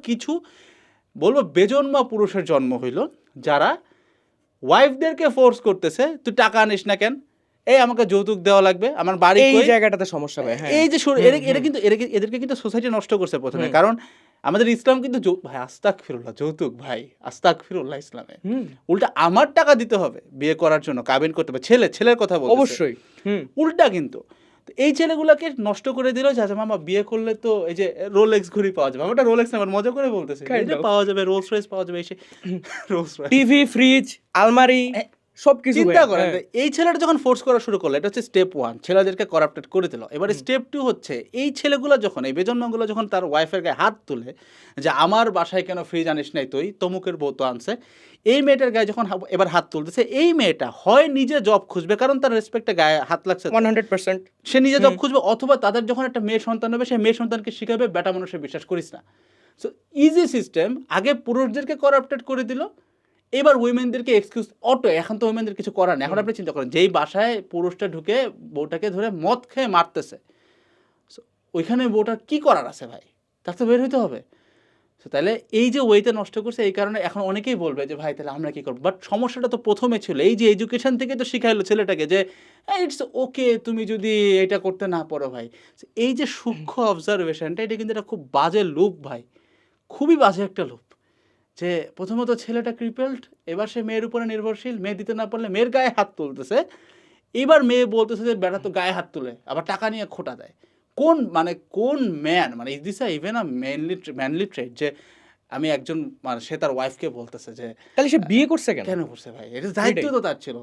কিছু বলবো বেজন্মা পুরুষের জন্ম হইল যারা ওয়াইফদেরকে ফোর্স করতেছে তুই টাকা আনিস না কেন, এই আমাকে যৌতুক দেওয়া লাগবে, আমার বাড়ি এই কই? জায়গাটাতে সমস্যা ভাই। হ্যাঁ, এই যে এদেরকে কিন্তু সোসাইটি নষ্ট করছে প্রথমে, কারণ আমাদের ইসলাম কিন্তু ভাই আস্তাগফিরুল্লাহ, যৌতুক ভাই আস্তাগফিরুল্লাহ ইসলামে, উল্টা আমার টাকা দিতে হবে বিয়ে করার জন্য, কাবিন করতে হবে, ছেলের কথা বলতেছে অবশ্যই উল্টা কিন্তু। তো এই ছেলেগুলোকে নষ্ট করে দিল যে আচ্ছা মামা বিয়ে করলে তো এই যে রোলেক্স ঘড়ি পাওয়া যাবে, আমার রোলেক্স আমার মজা করে বলতেছে, এটা পাওয়া যাবে, রোলস রয়েস পাওয়া যাবে, এসে রোলস রয়েস, টিভি, ফ্রিজ, আলমারি সবকিছু। চিন্তা করেন এই ছেলেটা যখন ফোর্স করা শুরু করলো, এটা হচ্ছে স্টেপ 1, ছেলেদেরকে করাপ্টেড করে দিল। এবার স্টেপ 2 হচ্ছে এই ছেলেগুলো যখন, এই বেজন্মাগুলো যখন তার ওয়াইফের গায়ে হাত তুলে যে আমার বাসায় কেন ফ্রিজ আনিস নাই তুই, তমুকের বউ তো আনছে, এই মেয়েটার গায়ে যখন এবার হাত তুলতেছে, এই মেয়েটা হয় নিজে জব খুঁজবে, কারণ তার রেসপেক্টে গায়ে হাত লাগছে 100%, সে নিজে জব খুঁজবে, অথবা তাদের যখন একটা মেয়ে সন্তান হবে সেই মেয়ে সন্তানকে শিখাবে বেটা মানুষের বিশ্বাস করিস না। সো ইজি সিস্টেম, আগে পুরুষদেরকে করাপ্টেড করে দিল, এবার উইমেনদেরকে এক্সকিউজ অটো, এখন তো উইমেনদের কিছু করার নেই। এখন আপনি চিন্তা করেন যেই বাসায় পুরুষটা ঢুকে বউটাকে ধরে মদ খেয়ে মারতেছে, ওইখানে বউটার কি করার আছে ভাই, তার তো বের হইতে হবে। তাহলে এই যে ওয়েতে নষ্ট করছে, এই কারণে এখন অনেকেই বলবে যে ভাই তাহলে আমরা কী করবো, বাট সমস্যাটা তো প্রথমে ছিল এই যে এডুকেশন থেকে তো শিখাইলো ছেলেটাকে যে ইটস ওকে তুমি যদি এটা করতে না পারো ভাই। এই যে সূক্ষ্ম অবজারভেশনটা, এটা কিন্তু একটা খুব বাজে লুপ ভাই, খুবই বাজে একটা লুপ। যে প্রথমত ছেলেটা ক্রিপেলড, এবার সে মেয়ের উপরে নির্ভরশীল, মেয়ে দিতে না পারলে মেয়ের গায়ে হাত তুলতেছে, এবার মেয়ে বলতেছে যে বেটা তো গায়ে হাত তুলে আবার টাকা নিয়ে খোটা দেয়। কোন ম্যান, মানে is this even a manly trade যে আমি একজন, মানে সে তার ওয়াইফকে বলতেছে যে তাহলে সে বিয়ে করছে কেন? কেন করছে ভাই, এটা দায়িত্ব তো তার ছিল,